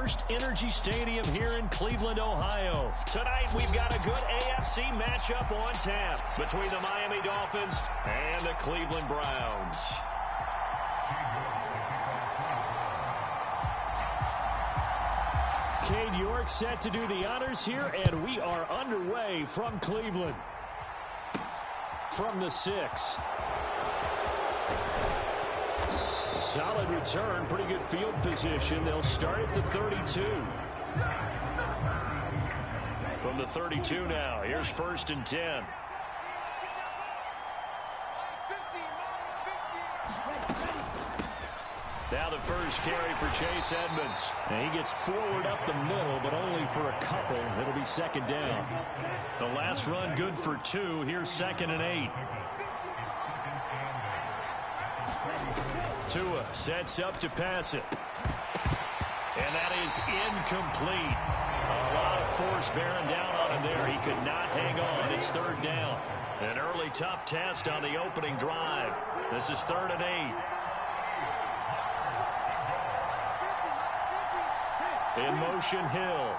First Energy Stadium here in Cleveland, Ohio. Tonight, we've got a good AFC matchup on tap between the Miami Dolphins and the Cleveland Browns. Cade York set to do the honors here, and we are underway from Cleveland. From the 6. Solid return, pretty good field position. They'll start at the 32. From the 32 now, here's 1st and 10. Now the first carry for Chase Edmonds. And he gets forward up the middle, but only for a couple. It'll be 2nd down. The last run good for 2. Here's 2nd and 8. Tua sets up to pass it. And that is incomplete. A lot of force bearing down on him there. He could not hang on. It's 3rd down. An early tough test on the opening drive. This is 3rd and 8. In motion, Hill.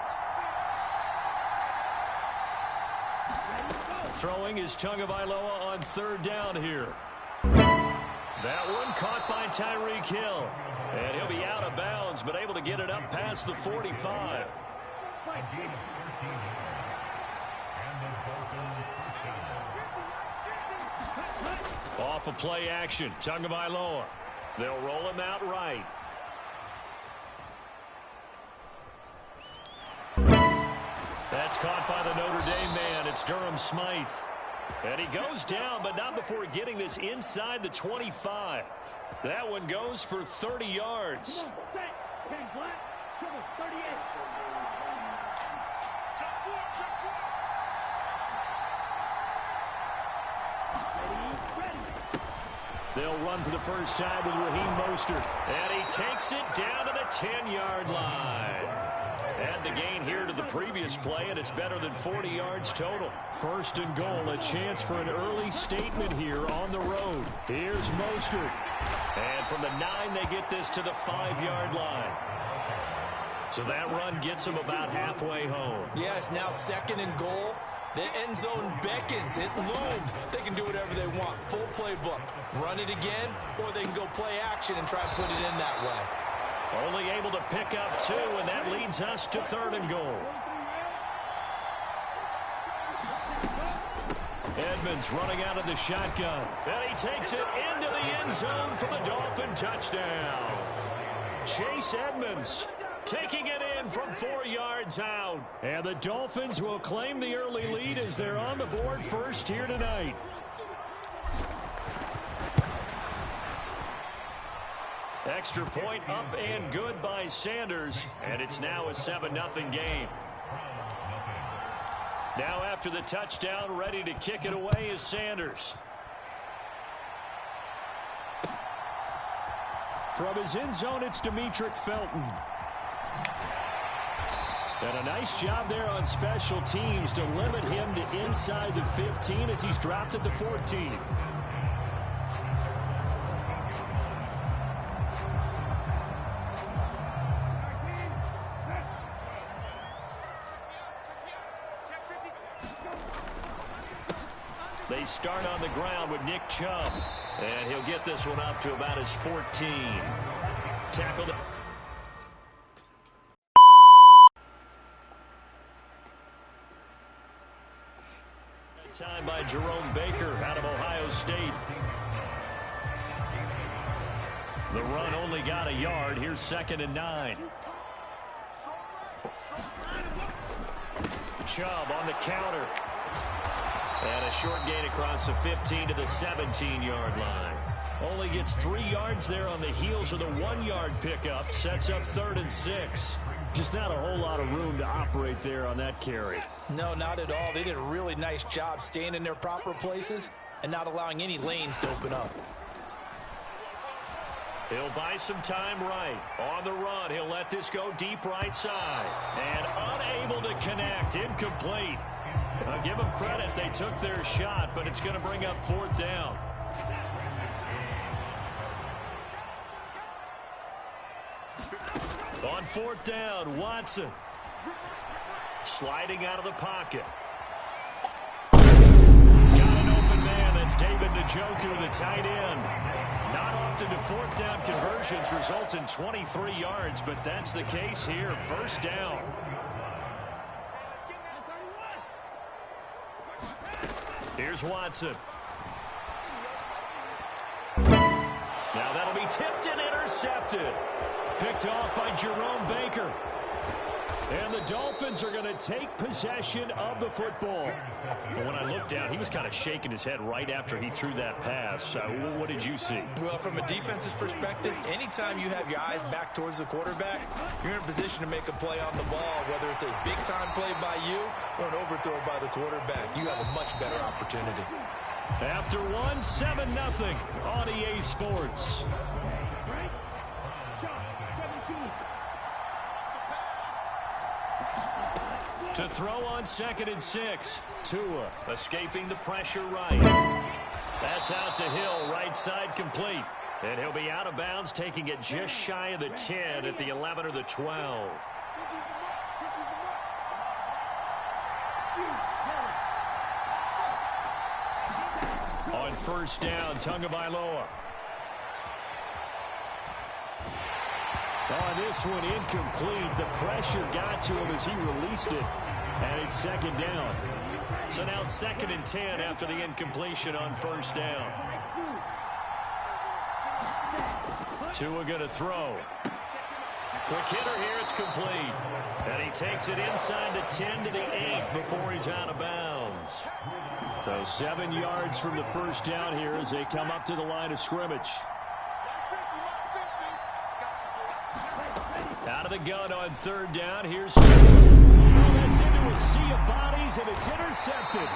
Throwing is Tagovailoa on 3rd down here. That one caught by Tyreek Hill. And he'll be out of bounds, but able to get it up past the 45. Off of play action, Tagovailoa. They'll roll him out right. That's caught by the Notre Dame man. It's Durham Smythe. And he goes down, but not before getting this inside the 25. That one goes for 30 yards. They'll run for the first time with Raheem Mostert. And he takes it down to the 10-yard line. Add the gain here to the previous play, and it's better than 40 yards total. 1st and goal, a chance for an early statement here on the road. Here's Mostert. And from the 9, they get this to the 5-yard line. So that run gets them about halfway home. Yeah, it's now 2nd and goal. The end zone beckons. It looms. They can do whatever they want. Full playbook. Run it again, or they can go play action and try and put it in that way. Only able to pick up 2, and that leads us to 3rd and goal. Edmonds running out of the shotgun. And he takes it into the end zone for the Dolphin touchdown. Chase Edmonds taking it in from 4 yards out. And the Dolphins will claim the early lead as they're on the board first here tonight. Extra point up and good by Sanders, and it's now a 7-0 game. Now after the touchdown, ready to kick it away is Sanders. From his end zone, it's Demetric Felton. And a nice job there on special teams to limit him to inside the 15 as he's dropped at the 14. They start on the ground with Nick Chubb. And he'll get this one up to about his 14. Tackled. Time by Jerome Baker out of Ohio State. The run only got a yard. Here's 2nd and 9. Chubb on the counter. And a short gain across the 15 to the 17-yard line. Only gets 3 yards there on the heels of the 1-yard pickup. Sets up 3rd and 6. Just not a whole lot of room to operate there on that carry. No, not at all. They did a really nice job staying in their proper places and not allowing any lanes to open up. He'll buy some time right. On the run, he'll let this go deep right side. And unable to connect. Incomplete. I'll give them credit. They took their shot, but it's going to bring up 4th down. On fourth down, Watson. Sliding out of the pocket. Got an open man. That's David Njoku, the tight end. Not often do fourth down conversions result in 23 yards, but that's the case here. First down. Here's Watson. Now that'll be tipped and intercepted. Picked off by Jerome Baker. And the Dolphins are going to take possession of the football. And when I looked down, he was kind of shaking his head right after he threw that pass. What did you see? Well, from a defense's perspective, anytime you have your eyes back towards the quarterback, you're in a position to make a play on the ball, whether it's a big-time play by you or an overthrow by the quarterback. You have a much better opportunity. After one, 7-0 on EA Sports. To throw on 2nd and 6. Tua escaping the pressure right. That's out to Hill, right side complete. And he'll be out of bounds, taking it just shy of the 10 at the 11 or the 12. On first down, Tagovailoa. On this one, incomplete. The pressure got to him as he released it. And it's 2nd down. So now 2nd and 10 after the incompletion on first down. Tua going to throw. Quick hitter here, it's complete. And he takes it inside the 10 to the 8 before he's out of bounds. So 7 yards from the first down here as they come up to the line of scrimmage. Out of the gun on third down. Here's Tua. Oh, that's into a sea of bodies, and it's intercepted.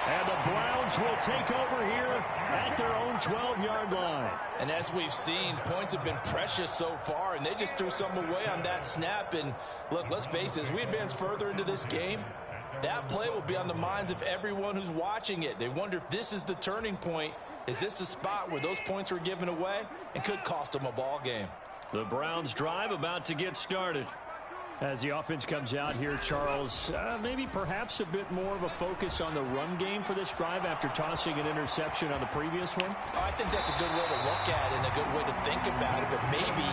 And the Browns will take over here at their own 12-yard line. And as we've seen, points have been precious so far, and they just threw some away on that snap. And look, let's face it, as we advance further into this game, that play will be on the minds of everyone who's watching it. They wonder if this is the turning point. Is this the spot where those points were given away and could cost them a ball game? The Browns drive about to get started. As the offense comes out here, Charles, maybe perhaps a bit more of a focus on the run game for this drive after tossing an interception on the previous one? I think that's a good way to look at it and a good way to think about it, but maybe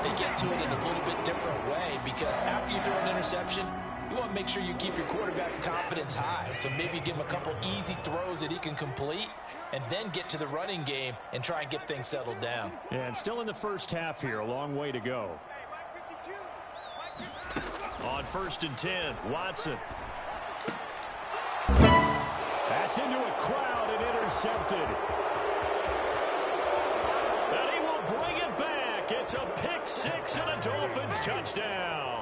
they get to it in a little bit different way, because after you throw an interception, you want to make sure you keep your quarterback's confidence high. So maybe give him a couple easy throws that he can complete and then get to the running game and try and get things settled down. And still in the first half here, a long way to go. On 1st and 10, Watson. That's into a crowd and intercepted. And he will bring it back. It's a pick six and a Dolphins touchdown.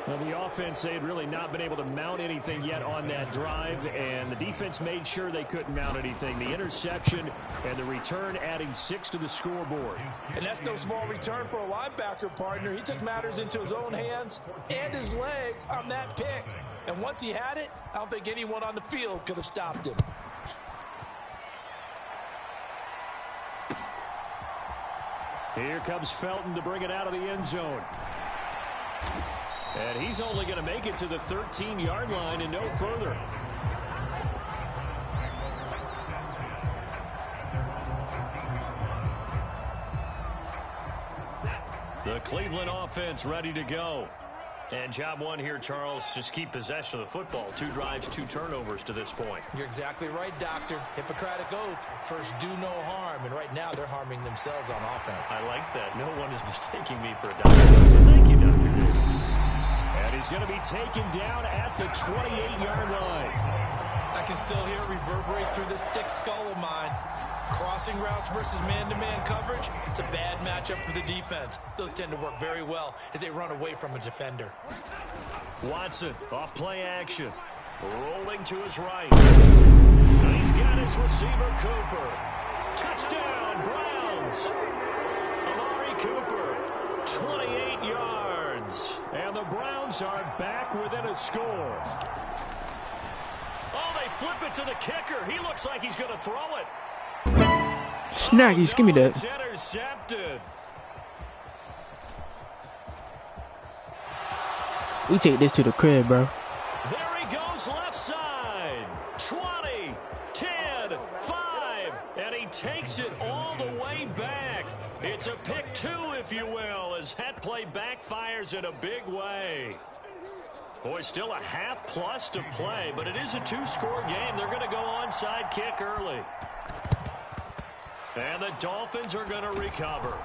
Well, the offense, they had really not been able to mount anything yet on that drive, and the defense made sure they couldn't mount anything. The interception and the return adding 6 to the scoreboard. And that's no small return for a linebacker, partner. He took matters into his own hands and his legs on that pick. And once he had it, I don't think anyone on the field could have stopped him. Here comes Felton to bring it out of the end zone. And he's only going to make it to the 13-yard line and no further. The Cleveland offense ready to go. And job one here, Charles, just keep possession of the football. 2 drives, 2 turnovers to this point. You're exactly right, Doctor. Hippocratic oath. First, do no harm. And right now, they're harming themselves on offense. I like that. No one is mistaking me for a doctor. Thank you, Dr. Davis. And he's going to be taken down at the 28-yard line. I can still hear it reverberate through this thick skull of mine. Crossing routes versus man-to-man coverage, it's a bad matchup for the defense. Those tend to work very well as they run away from a defender. Watson, off play action. Rolling to his right. And he's got his receiver, Cooper. Touchdown, Browns. Amari Cooper, 28 yards. And the Browns are back within a score. Oh, they flip it to the kicker. He looks like he's going to throw it. Snaggies, give me that. It's intercepted. We take this to the crib, bro. There he goes left side. 20, 10, 5, and he takes it all the way back. It's a pick two, if you will, as that play backfires in a big way. Boy, still a half plus to play, but it is a two-score game. They're going to go onside kick early. And the Dolphins are going to recover.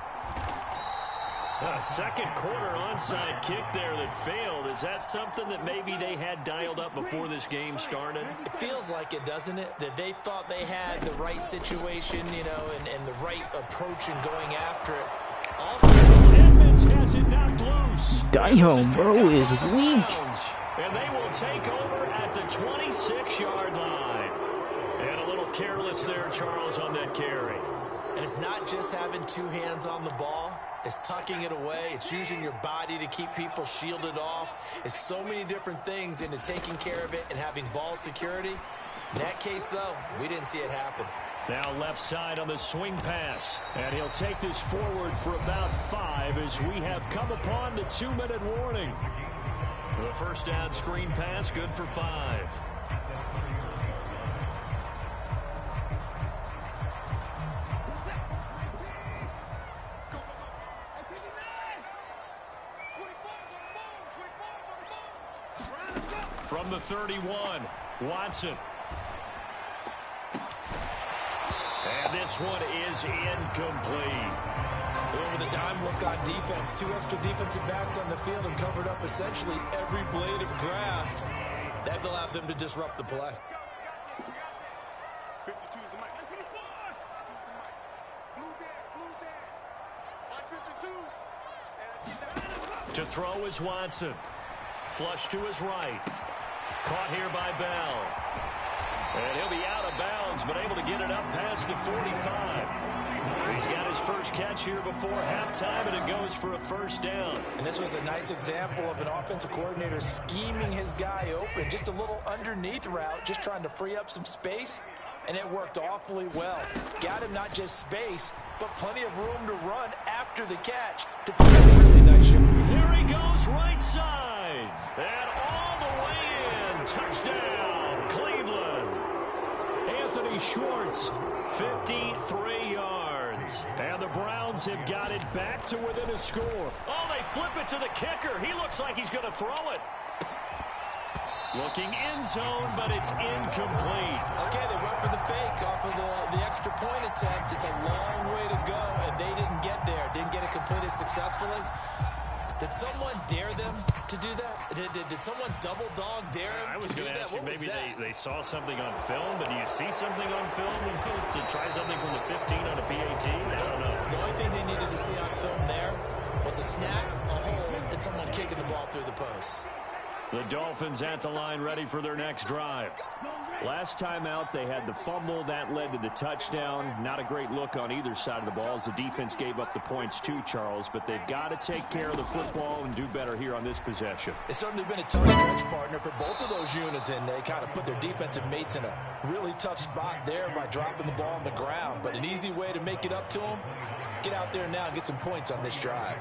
A second quarter onside kick there that failed. Is that something that maybe they had dialed up before this game started? It feels like it, doesn't it? That they thought they had the right situation, you know, and the right approach in going after it. Also, Edmonds has it knocked loose. Damn, bro, is weak. And they will take over at the 26-yard line. And a little careless there, Charles, on that carry. And it's not just having two hands on the ball. It's tucking it away. It's using your body to keep people shielded off. It's so many different things into taking care of it and having ball security. In that case, though, we didn't see it happen. Now left side on the swing pass. And he'll take this forward for about 5 as we have come upon the 2-minute warning. The first down screen pass, good for 5. From the 31, Watson. And this one is incomplete. Over the dime look on defense. 2 extra defensive backs on the field and covered up essentially every blade of grass. That allowed them to disrupt the play. To throw is Watson. Flush to his right. Caught here by Bell. And he'll be out of bounds, but able to get it up past the 45. He's got his first catch here before halftime, and it goes for a first down. And this was a nice example of an offensive coordinator scheming his guy open. Just a little underneath route, just trying to free up some space, and it worked awfully well. Got him not just space, but plenty of room to run after the catch to put up a really nice shot. Here he goes right side. And all the way in. Touchdown, Cleveland. Anthony Schwartz, 53 yards. And the Browns have got it back to within a score. Oh, they flip it to the kicker. He looks like he's going to throw it. Looking end zone, but it's incomplete. Okay, they went for the fake off of the extra point attempt. It's a long way to go, and they didn't get there. Didn't get it completed successfully. Did someone dare them to do that? Did someone double dog dare him I was to do going to that? ask you, What was maybe that? they saw something on film, but do you see something on film opposed to try something from the 15 on a PAT? I don't know. The only thing they needed to see on film there was a snap, a hole, and someone kicking the ball through the post. The Dolphins at the line ready for their next drive. Last time out, they had the fumble. That led to the touchdown. Not a great look on either side of the ball as the defense gave up the points too, Charles. But they've got to take care of the football and do better here on this possession. It's certainly been a tough stretch, partner, for both of those units, and they kind of put their defensive mates in a really tough spot there by dropping the ball on the ground. But an easy way to make it up to them, get out there now and get some points on this drive.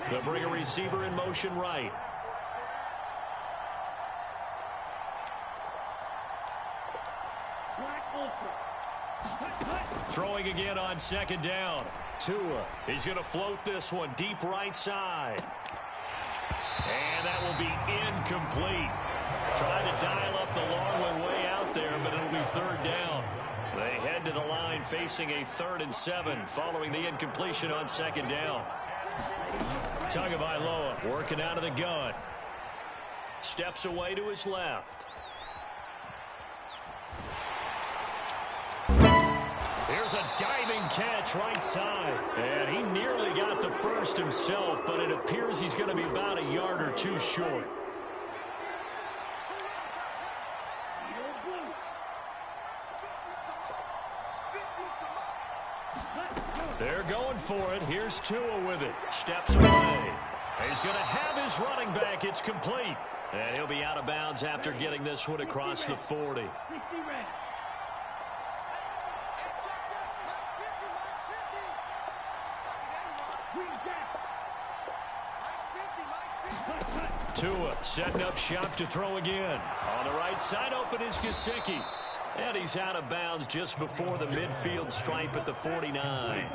They'll bring a receiver in motion right. Throwing again on second down. Tua, he's going to float this one deep right side. And that will be incomplete. Trying to dial up the long way out there, but it'll be third down. They head to the line facing a 3rd and 7 following the incompletion on second down. Tagovailoa working out of the gun. Steps away to his left. There's a diving catch right side. And he nearly got the first himself, but it appears he's going to be about a yard or two short. They're going for it. Here's Tua with it. Steps away. He's going to have his running back. It's complete. And he'll be out of bounds after getting this one across the 40. Tua setting up shop to throw again. On the right side, open is Gesicki. And he's out of bounds just before the midfield stripe at the 49.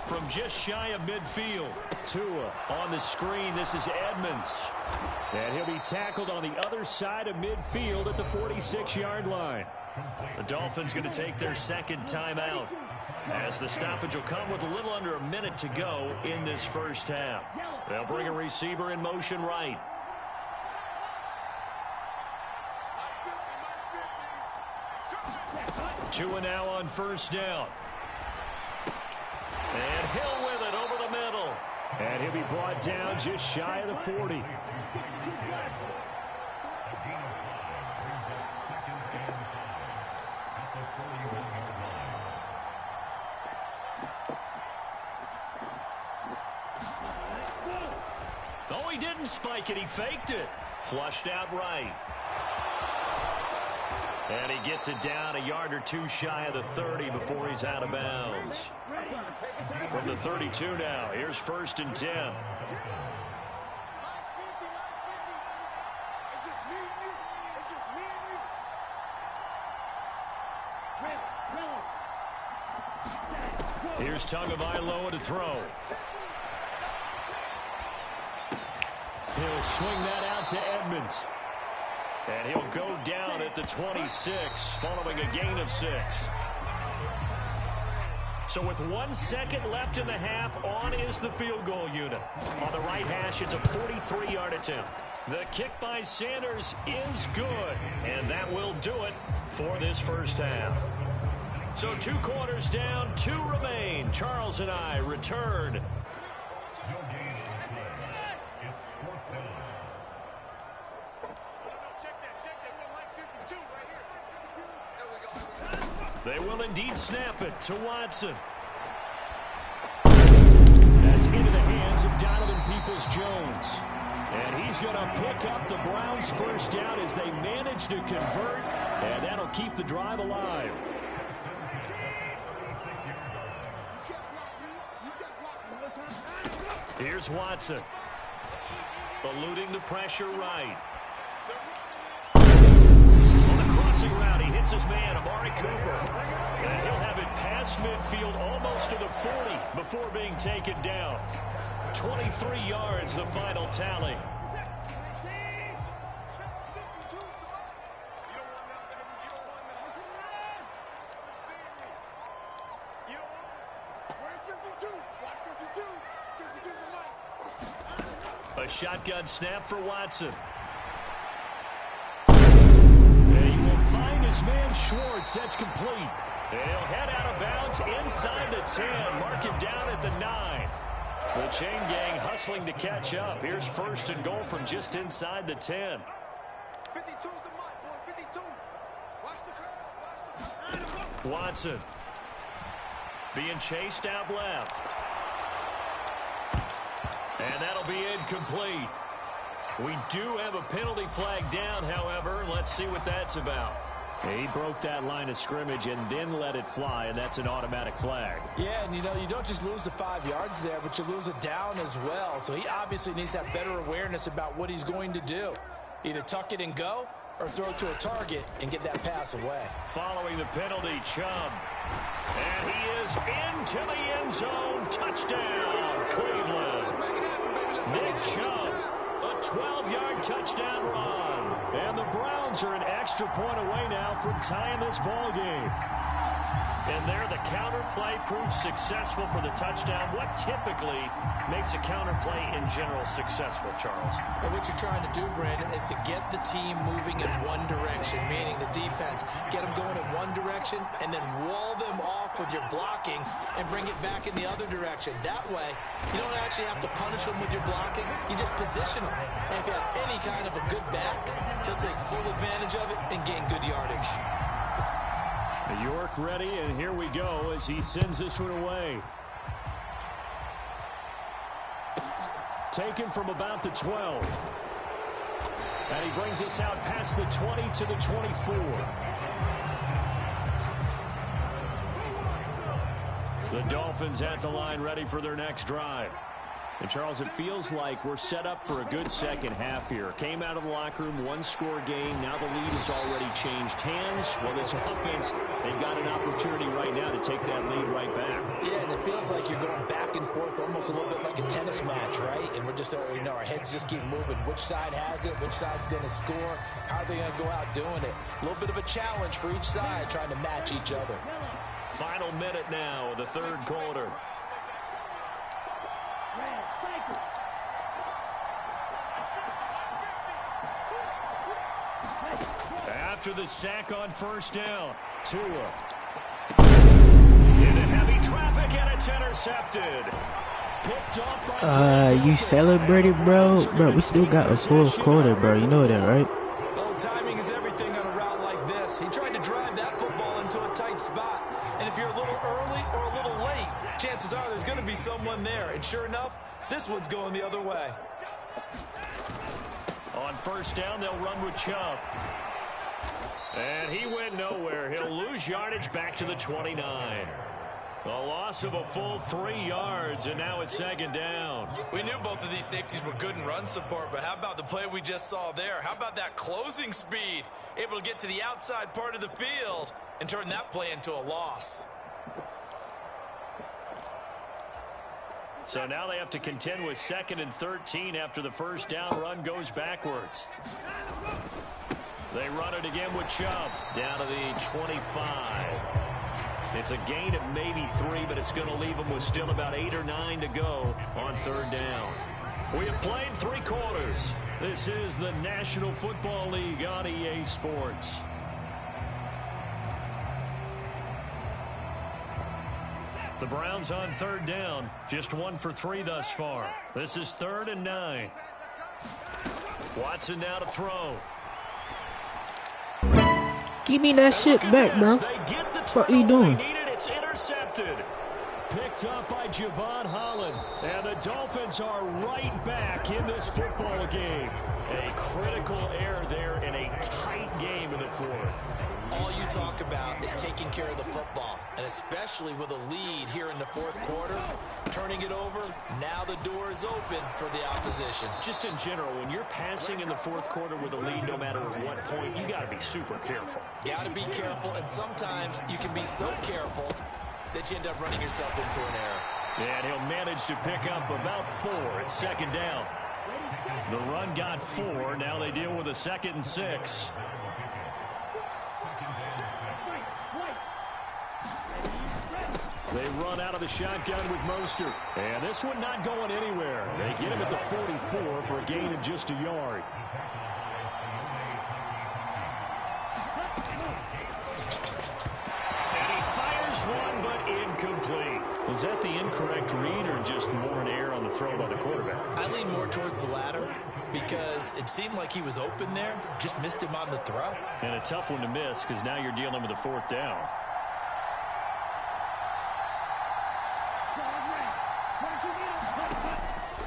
From just shy of midfield, Tua on the screen. This is Edmonds. And he'll be tackled on the other side of midfield at the 46-yard line. The Dolphins going to take their second timeout, as the stoppage will come with a little under a minute to go in this first half. They'll bring a receiver in motion right. Tua now on first down. And Hill with it over the middle. And he'll be brought down just shy of the 40. Oh, he didn't spike it. He faked it. Flushed out right. And he gets it down a yard or two shy of the 30 before he's out of bounds. From the 32 now, here's first and 10. Here's Tagovailoa to throw. He'll swing that out to Edmonds. And he'll go down at the 26 following a gain of 6. So with 1 second left in the half, on is the field goal unit. On the right hash, it's a 43-yard attempt. The kick by Sanders is good, and that will do it for this first half. So 2 quarters down, 2 remain. Charles and I return. They will indeed snap it to Watson. That's into the hands of Donovan Peoples-Jones. And he's going to pick up the Browns' first down as they manage to convert. And that'll keep the drive alive. Here's Watson. Eluding the pressure right. Route, he hits his man, Amari Cooper. And he'll have it past midfield almost to the 40 before being taken down. 23 yards, the final tally. A shotgun snap for Watson. His man Schwartz, that's complete. They'll head out of bounds inside the 10. Mark him down at the 9. The chain gang hustling to catch up. Here's first and goal from just inside the 10. 52's the mark, boys. 52. Watch the curve. Watson being chased out left. And that'll be incomplete. We do have a penalty flag down, however. Let's see what that's about. He broke that line of scrimmage and then let it fly, and that's an automatic flag. Yeah, and you know, you don't just lose the 5 yards there, but you lose it down as well. So he obviously needs to have better awareness about what he's going to do. Either tuck it and go or throw it to a target and get that pass away. Following the penalty, Chubb. And he is into the end zone. Touchdown, Cleveland. Nick Chubb, a 12-yard touchdown run. And the Browns are an extra point away now from tying this ball game. And there, the counter play proves successful for the touchdown. What typically makes a counter play in general successful, Charles? And what you're trying to do, Brandon, is to get the team moving in one direction, meaning the defense. Get them going in one direction and then wall them off with your blocking and bring it back in the other direction. That way, you don't actually have to punish them with your blocking. You just position them. And if you have any kind of a good back, he'll take full advantage of it and gain good yardage. York ready, and here we go as he sends this one away. Taken from about the 12. And he brings us out past the 20 to the 24. The Dolphins at the line ready for their next drive. And, Charles, it feels like we're set up for a good second half here. Came out of the locker room, one-score game. Now the lead has already changed hands. Well, this offense, they've got an opportunity right now to take that lead right back. Yeah, and it feels like you're going back and forth almost a little bit like a tennis match, right? And we're just, our heads just keep moving. Which side has it? Which side's going to score? How are they going to go out doing it? A little bit of a challenge for each side trying to match each other. Final minute now of the third quarter. After the sack on first down, Tua into heavy traffic, and it's intercepted. Picked off by you celebrated, bro? Bro, we still got a full quarter, bro. You know that, right? Well, timing is everything on a route like this. He tried to drive that football into a tight spot. And if you're a little early or a little late, chances are there's going to be someone there. And sure enough, this one's going the other way. On first down, they'll run with Chubb. And he went nowhere. He'll lose yardage back to the 29. A loss of a full 3 yards, and now it's second down. We knew both of these safeties were good in run support, but how about the play we just saw there? How about that closing speed? Able to get to the outside part of the field and turn that play into a loss. So now they have to contend with 2nd and 13 after the first down run goes backwards. They run it again with Chubb down to the 25. It's a gain of maybe 3, but it's going to leave them with still about 8 or 9 to go on third down. We have played 3 quarters. This is the National Football League on EA Sports. The Browns on third down, just 1 for 3 thus far. This is 3rd and 9. Watson now to throw. Give me that shit back, bro. What are you doing? It's intercepted. Picked up by Xavien Howard. And the Dolphins are right back in this football game. A critical error there in a tight game in the 4th. All you talk about is taking care of the football, and especially with a lead here in the 4th quarter, turning it over, now the door is open for the opposition. Just in general, when you're passing in the 4th quarter with a lead, no matter at what point, you got to be super careful. Got to be careful, and sometimes you can be so careful that you end up running yourself into an error. And he'll manage to pick up about 4 at second down. The run got 4. Now they deal with a 2nd and 6. They run out of the shotgun with Mostert. And this one not going anywhere. They get him at the 44 for a gain of just a yard. And he fires one, but incomplete. Was that the incorrect read or just more an error on the throw by the quarterback? I lean more towards the latter because it seemed like he was open there. Just missed him on the throw. And a tough one to miss because now you're dealing with a 4th down.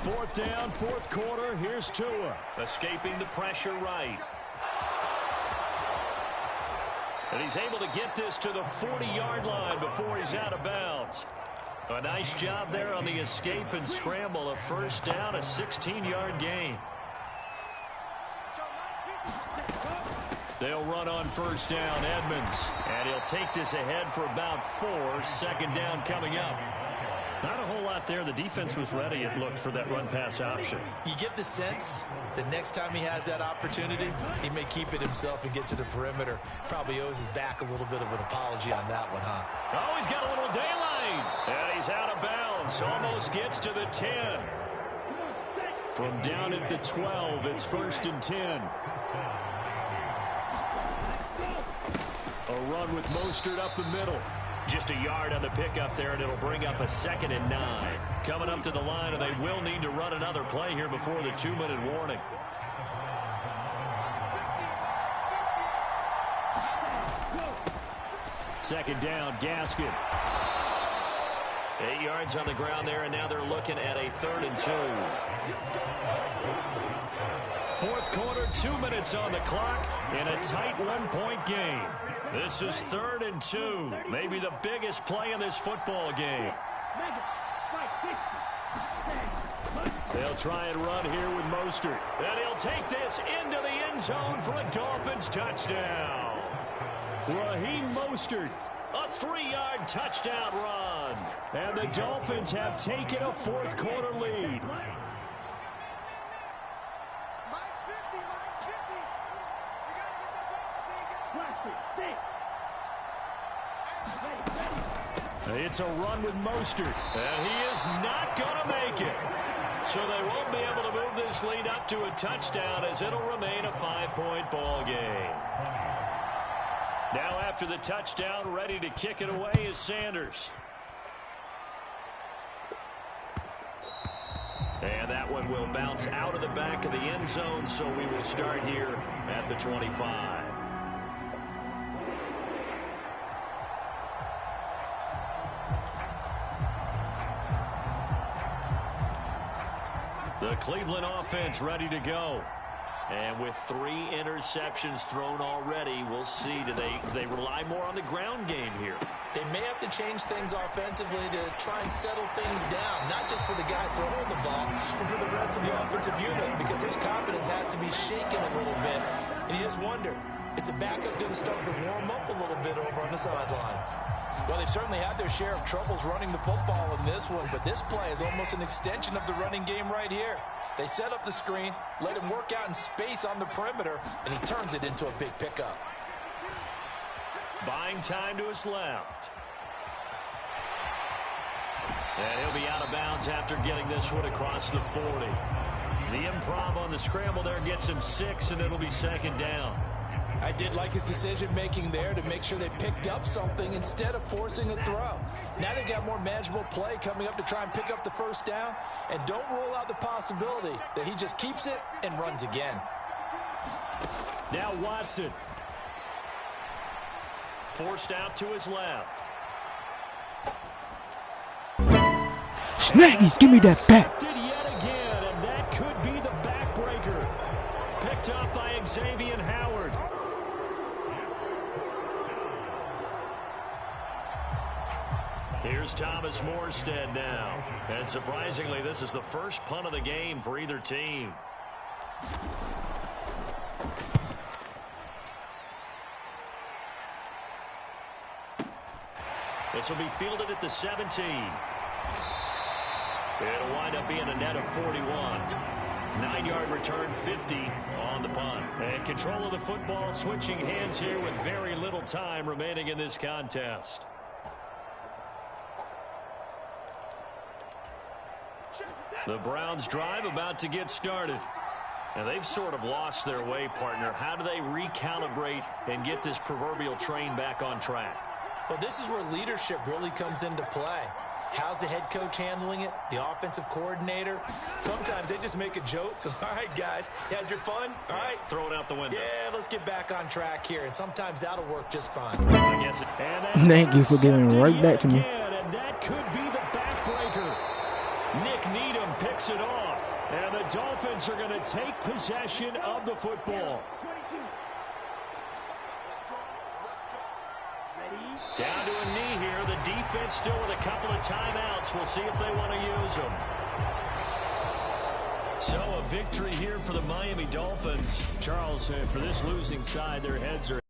Fourth down, 4th quarter. Here's Tua, escaping the pressure right. And he's able to get this to the 40-yard line before he's out of bounds. A nice job there on the escape and scramble. A first down, a 16-yard gain. They'll run on first down, Edmonds. And he'll take this ahead for about 4. 2nd down coming up. Not a whole lot there. The defense was ready, it looked, for that run-pass option. You get the sense that next time he has that opportunity, he may keep it himself and get to the perimeter. Probably owes his back a little bit of an apology on that one, huh? Oh, he's got a little daylight. And he's out of bounds. Almost gets to the 10. From down at the 12, it's 1st and 10. A run with Mostert up the middle. Just a yard on the pickup there, and it'll bring up a 2nd and 9. Coming up to the line, and they will need to run another play here before the 2-minute warning. Second down, Gaskin. 8 yards on the ground there, and now they're looking at a 3rd and 2. Fourth quarter, 2 minutes on the clock in a tight 1-point game. This is 3rd and 2, maybe the biggest play in this football game. They'll try and run here with Mostert. And he'll take this into the end zone for a Dolphins touchdown. Raheem Mostert, a 3-yard touchdown run. And the Dolphins have taken a fourth quarter lead. It's a run with Mostert, and he is not going to make it. So they won't be able to move this lead up to a touchdown, as it'll remain a 5-point ball game. Now after the touchdown, ready to kick it away is Sanders. And that one will bounce out of the back of the end zone, so we will start here at the 25. The Cleveland offense ready to go. And with 3 interceptions thrown already, we'll see. Do they rely more on the ground game here? They may have to change things offensively to try and settle things down, not just for the guy throwing the ball, but for the rest of the offensive unit, because his confidence has to be shaken a little bit. And you just wonder, is the backup going to start to warm up a little bit over on the sideline? Well, they've certainly had their share of troubles running the football in this one, but this play is almost an extension of the running game right here. They set up the screen, let him work out in space on the perimeter, and he turns it into a big pickup. Buying time to his left. And he'll be out of bounds after getting this one across the 40. The improv on the scramble there gets him 6, and it'll be 2nd down. I did like his decision-making there to make sure they picked up something instead of forcing a throw. Now they got more manageable play coming up to try and pick up the 1st down, and don't rule out the possibility that he just keeps it and runs again. Now Watson. Forced out to his left. Snaggies, give me that back. Yet again, and that could be the backbreaker. Picked up by Xavien Howard. Here's Thomas Morstead now. And surprisingly, this is the first punt of the game for either team. This will be fielded at the 17. It'll wind up being a net of 41. 9-yard return, 50 on the punt. And control of the football switching hands here with very little time remaining in this contest. The Browns drive about to get started. And they've sort of lost their way, partner. How do they recalibrate and get this proverbial train back on track? Well, this is where leadership really comes into play. How's the head coach handling it? The offensive coordinator? Sometimes they just make a joke. All right, guys, you had your fun? All right. Throw it out the window. Yeah, let's get back on track here. And sometimes that'll work just fine. I guess Thank you for giving it right back to me. And that could be the backbreaker. Nick Needham picks it off. And the Dolphins are going to take possession of the football. Down to a knee here. The defense still with a couple of timeouts. We'll see if they want to use them. So a victory here for the Miami Dolphins. Charles, for this losing side, their heads are